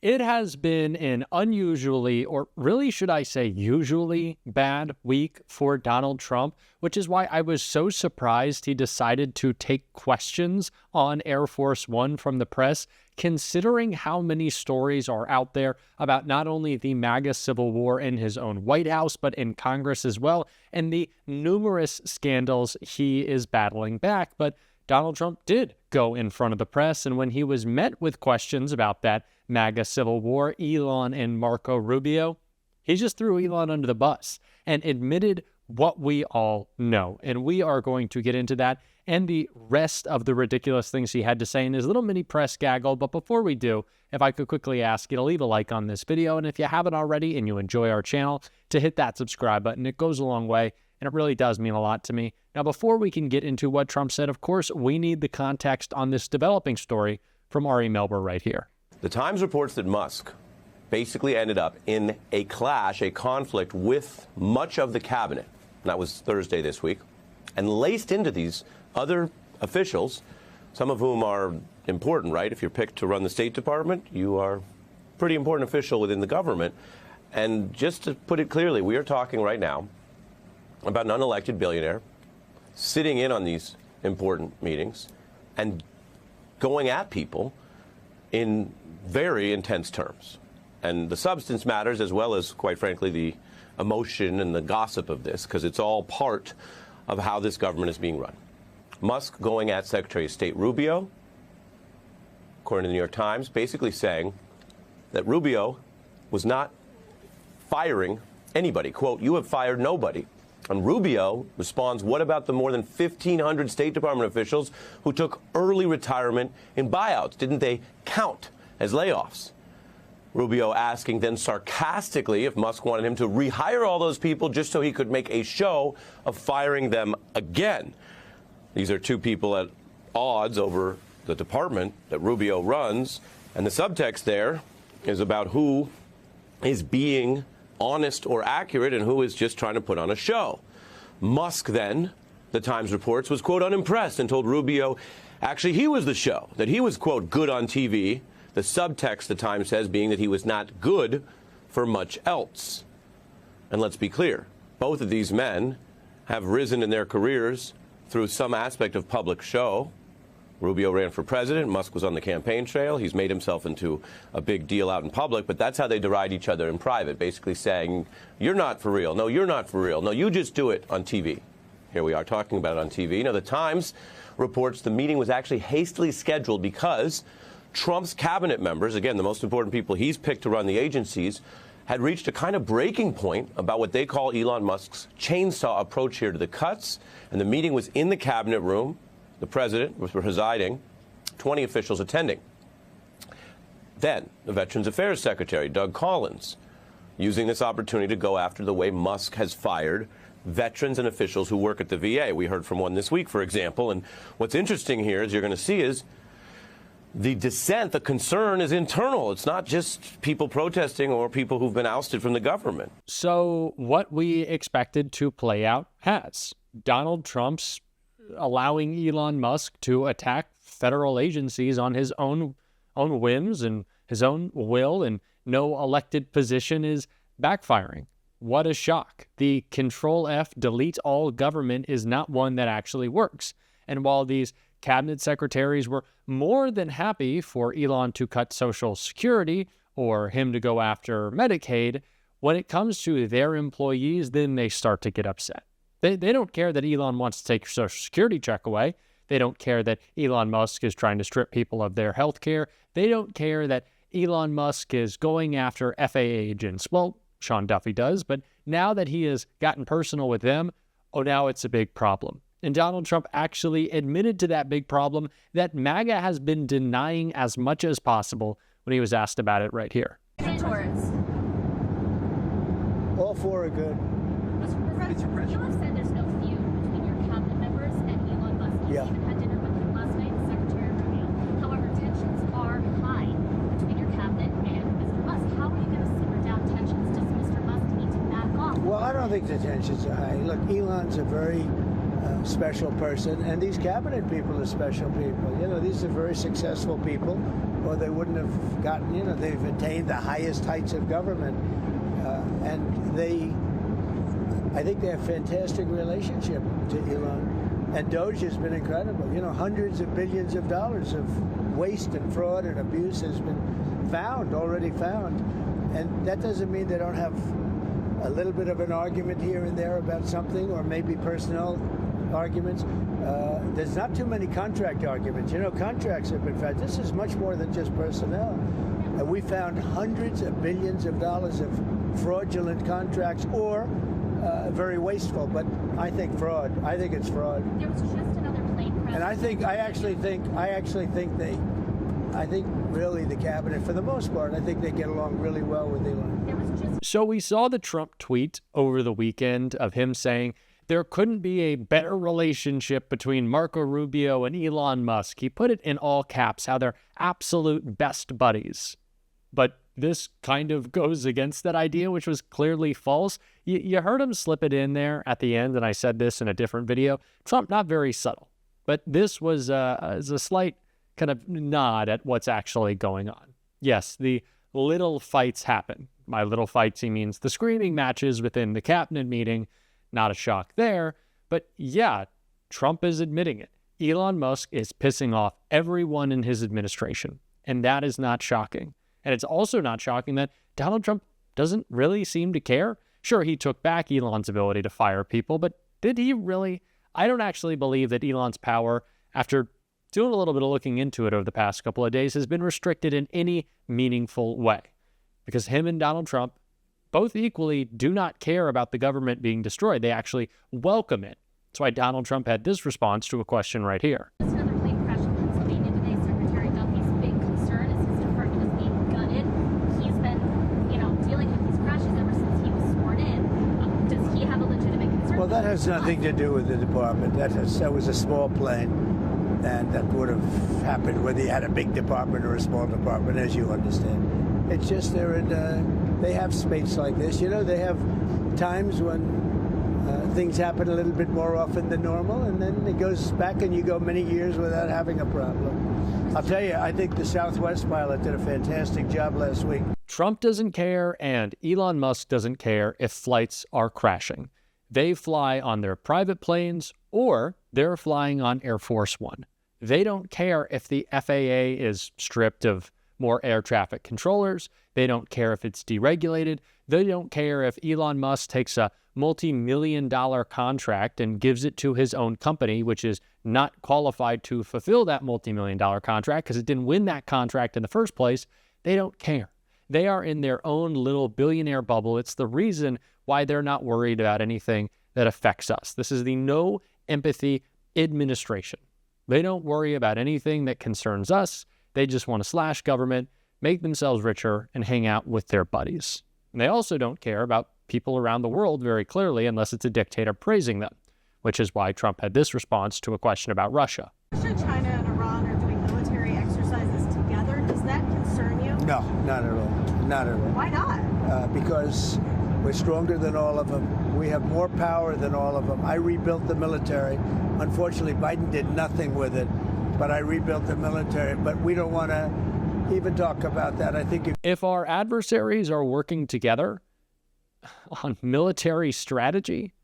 It has been an unusually, or really should I say usually, bad week for Donald Trump, which is why I was so surprised he decided to take questions on Air Force One from the press, considering how many stories are out there about not only the MAGA Civil War in his own White House, but in Congress as well, and the numerous scandals he is battling back. But Donald Trump did go in front of the press, and when he was met with questions about that MAGA Civil War, Elon and Marco Rubio, he just threw Elon under the bus and admitted what we all know. And we are going to get into that and the rest of the ridiculous things he had to say in his little mini press gaggle. But before we do, if I could quickly ask you to leave a like on this video, and if you haven't already and you enjoy our channel, to hit that subscribe button. It goes a long way, and it really does mean a lot to me. Now, before we can get into what Trump said, of course, we need the context on this developing story from Ari Melber right here. The Times reports that Musk basically ended up in a clash, a conflict with much of the cabinet. And that was Thursday this week. And laced into these other officials, some of whom are important, right? If you're picked to run the State Department, you are a pretty important official within the government. And just to put it clearly, we are talking right now about an unelected billionaire sitting in on these important meetings and going at people in very intense terms. And the substance matters as well as, quite frankly, the emotion and the gossip of this, because it's all part of how this government is being run. Musk going at Secretary of State Rubio, according to the New York Times, basically saying that Rubio was not firing anybody. Quote, "You have fired nobody." And Rubio responds, what about the more than 1,500 State Department officials who took early retirement in buyouts? Didn't they count as layoffs? Rubio asking then sarcastically if Musk wanted him to rehire all those people just so he could make a show of firing them again. These are two people at odds over the department that Rubio runs, and the subtext there is about who is being honest or accurate and who is just trying to put on a show. Musk then, the Times reports, was, quote, unimpressed and told Rubio actually he was the show, that he was, quote, good on TV. The subtext, the Times says, being that he was not good for much else. And let's be clear, both of these men have risen in their careers through some aspect of public show. Rubio ran for president. Musk was on the campaign trail. He's made himself into a big deal out in public, but that's how they deride each other in private, basically saying, you're not for real. No, you're not for real. No, you just do it on TV. Here we are talking about it on TV. Now, the Times reports the meeting was actually hastily scheduled because Trump's cabinet members, again, the most important people he's picked to run the agencies, had reached a kind of breaking point about what they call Elon Musk's chainsaw approach here to the cuts. And the meeting was in the cabinet room. The president was presiding, 20 officials attending. Then the Veterans Affairs Secretary, Doug Collins, using this opportunity to go after the way Musk has fired veterans and officials who work at the VA. We heard from one this week, for example. And what's interesting here, as you're going to see, is the dissent, the concern is internal. It's not just people protesting or people who've been ousted from the government. So what we expected to play out has. Donald Trump's allowing Elon Musk to attack federal agencies on his own whims and his own will, and no elected position is backfiring. What a shock. The Control F, delete all government is not one that actually works. And while these cabinet secretaries were more than happy for Elon to cut Social Security or him to go after Medicaid, when it comes to their employees, then they start to get upset. They don't care that Elon wants to take your Social Security check away. They don't care that Elon Musk is trying to strip people of their health care. They don't care that Elon Musk is going after FAA agents. Well, Sean Duffy does, but now that he has gotten personal with them, now it's a big problem. And Donald Trump actually admitted to that big problem that MAGA has been denying as much as possible when he was asked about it right here. All four are good. You have said there's no feud between your cabinet members and Elon Musk. You even had dinner with him last night, Secretary Rubio. However, tensions are high between your cabinet and Mr. Musk. How are you going to simmer down tensions? Does Mr. Musk need to back off? Well, I don't think the tensions are high. Look, Elon's a very special person, and these cabinet people are special people. You know, these are very successful people, or they wouldn't have gotten, you know, they've attained the highest heights of government. And I think they have a fantastic relationship to Elon. And Doge has been incredible. You know, hundreds of billions of dollars of waste and fraud and abuse has been already found. And that doesn't mean they don't have a little bit of an argument here and there about something, or maybe personnel arguments. There's not too many contract arguments. You know, contracts have been found. This is much more than just personnel. And we found hundreds of billions of dollars of fraudulent contracts, or very wasteful, but I think fraud. I think it's fraud. There was just another plane crash. And I think really the cabinet, for the most part, I think they get along really well with Elon. So we saw the Trump tweet over the weekend of him saying there couldn't be a better relationship between Marco Rubio and Elon Musk. He put it in all caps, how they're absolute best buddies. But this kind of goes against that idea, which was clearly false. You heard him slip it in there at the end, and I said this in a different video. Trump, not very subtle, but this was a slight kind of nod at what's actually going on. Yes, the little fights happen. By little fights, he means the screaming matches within the cabinet meeting. Not a shock there, but yeah, Trump is admitting it. Elon Musk is pissing off everyone in his administration, and that is not shocking. And it's also not shocking that Donald Trump doesn't really seem to care. Sure, he took back Elon's ability to fire people, but did he really? I don't actually believe that Elon's power, after doing a little bit of looking into it over the past couple of days, has been restricted in any meaningful way. Because him and Donald Trump both equally do not care about the government being destroyed. They actually welcome it. That's why Donald Trump had this response to a question right here. Just another plane crash in Pennsylvania today. Secretary Duffy's big concern is his department is being gutted. He's been, dealing with these crashes ever since he was sworn in. Does he have a legitimate concern? Well, that has nothing to do with the department. That was a small plane, and that would have happened whether you had a big department or a small department, as you understand. It's just they have space like this. You know, they have times when things happen a little bit more often than normal, and then it goes back and you go many years without having a problem. I'll tell you, I think the Southwest pilot did a fantastic job last week. Trump doesn't care, and Elon Musk doesn't care if flights are crashing. They fly on their private planes, or they're flying on Air Force One. They don't care if the FAA is stripped of more air traffic controllers. They don't care if it's deregulated. They don't care if Elon Musk takes a multi-million-dollar contract and gives it to his own company, which is not qualified to fulfill that multi-million-dollar contract because it didn't win that contract in the first place. They don't care. They are in their own little billionaire bubble. It's the reason why they're not worried about anything that affects us. This is the no empathy administration. They don't worry about anything that concerns us. They just want to slash government, make themselves richer, and hang out with their buddies. And they also don't care about people around the world very clearly unless it's a dictator praising them, which is why Trump had this response to a question about Russia. Russia, China, and Iran are doing military exercises together. Does that concern you? No, not at all. Not at all. Why not? Because we're stronger than all of them. We have more power than all of them. I rebuilt the military. Unfortunately, Biden did nothing with it, but I rebuilt the military. But we don't want to even talk about that. I think if our adversaries are working together on military strategy,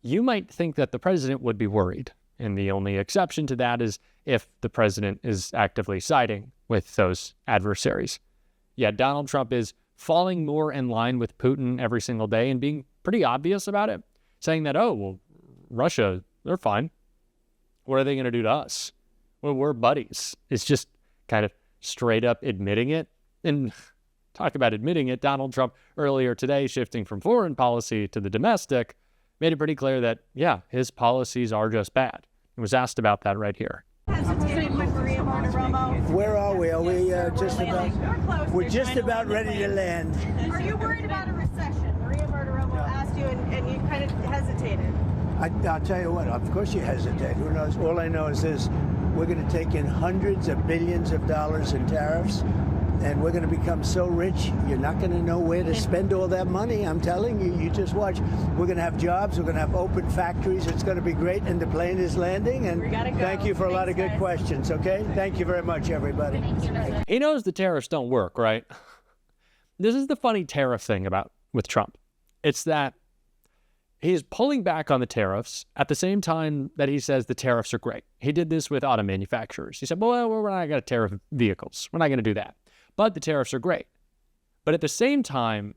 you might think that the president would be worried. And the only exception to that is if the president is actively siding with those adversaries. Yeah, Donald Trump is falling more in line with Putin every single day and being pretty obvious about it, saying that, oh, well, Russia, they're fine. What are they going to do to us? Well, we're buddies. It's just kind of straight up admitting it. And talk about admitting it, Donald Trump earlier today, shifting from foreign policy to the domestic, made it pretty clear that, yeah, his policies are just bad. He was asked about that right here. Where are we? Are we just about? We're just about ready to land. Are you worried about a recession? Maria Bartiromo asked you, and you kind of hesitated. I'll tell you what. Of course you hesitate. Who knows? All I know is this: we're going to take in hundreds of billions of dollars in tariffs. and we're going to become so rich, you're not going to know where to spend all that money. I'm telling you, you just watch. We're going to have jobs. We're going to have open factories. It's going to be great, and the plane is landing. And We gotta go. thank you for a lot of good Thanks, guys. questions, okay? Thank you very much, everybody. He knows the tariffs don't work, right? This is the funny tariff thing with Trump. It's that he's pulling back on the tariffs at the same time that he says the tariffs are great. He did this with auto manufacturers. He said, well, we're not going to tariff vehicles. We're not going to do that. But the tariffs are great. But at the same time,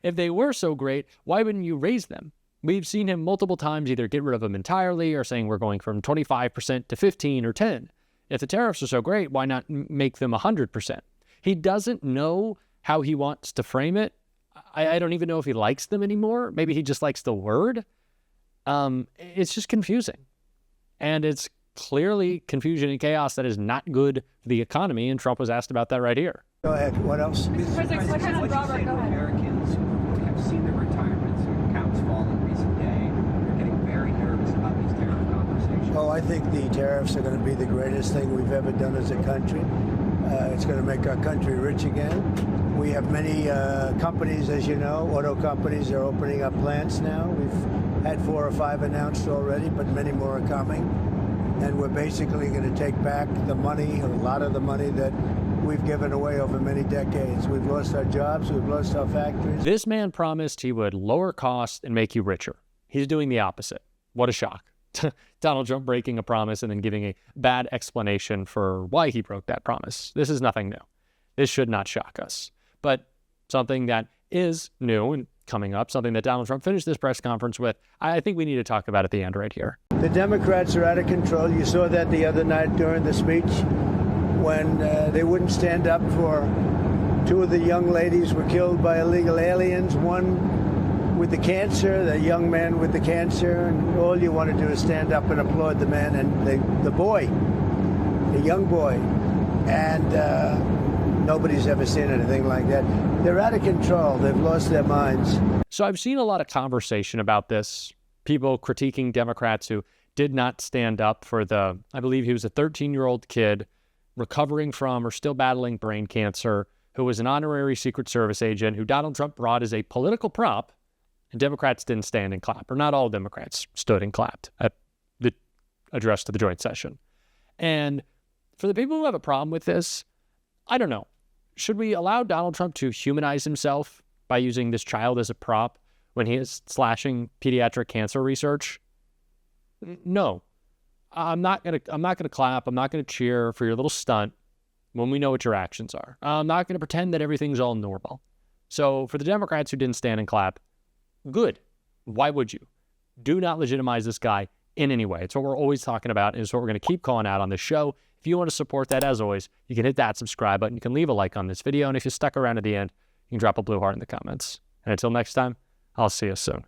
if they were so great, why wouldn't you raise them? We've seen him multiple times either get rid of them entirely or saying we're going from 25% to 15 or 10. If the tariffs are so great, why not make them 100%? He doesn't know how he wants to frame it. I don't even know if he likes them anymore. Maybe he just likes the word. It's just confusing. And it's clearly confusion and chaos that is not good for the economy. And Trump was asked about that right here. Go ahead. What else? Mr. President, What do you say to Americans who have seen their retirement accounts fall in recent day? They're getting very nervous about these tariff conversations. Oh, I think the tariffs are going to be the greatest thing we've ever done as a country. It's going to make our country rich again. We have many companies, as you know, auto companies are opening up plants now. We've had 4 or 5 announced already, but many more are coming. And we're basically going to take back the money, or a lot of the money that we've given away over many decades. We've lost our jobs, we've lost our factories. This man promised he would lower costs and make you richer. He's doing the opposite. What a shock. Donald Trump breaking a promise and then giving a bad explanation for why he broke that promise. This is nothing new. This should not shock us. But something that is new and coming up, something that Donald Trump finished this press conference with, I think we need to talk about at the end right here. The Democrats are out of control. You saw that the other night during the speech when they wouldn't stand up for 2 of the young ladies were killed by illegal aliens, one with the cancer, the young man with the cancer, and all you want to do is stand up and applaud the man and the boy, the young boy. And nobody's ever seen anything like that. They're out of control. They've lost their minds. So I've seen a lot of conversation about this, people critiquing Democrats who did not stand up for I believe he was a 13-year-old kid recovering from or still battling brain cancer, who was an honorary Secret Service agent, who Donald Trump brought as a political prop, and Democrats didn't stand and clap, or not all Democrats stood and clapped at the address to the joint session. And for the people who have a problem with this, I don't know. Should we allow Donald Trump to humanize himself by using this child as a prop when he is slashing pediatric cancer research? No. I'm not gonna clap. I'm not gonna cheer for your little stunt when we know what your actions are. I'm not gonna pretend that everything's all normal. So for the Democrats who didn't stand and clap, good. Why would you? Do not legitimize this guy in any way. It's what we're always talking about, and it's what we're going to keep calling out on this show. If you want to support that, as always, you can hit that subscribe button. You can leave a like on this video, and if you stuck around to the end, you can drop a blue heart in the comments. And until next time, I'll see you soon.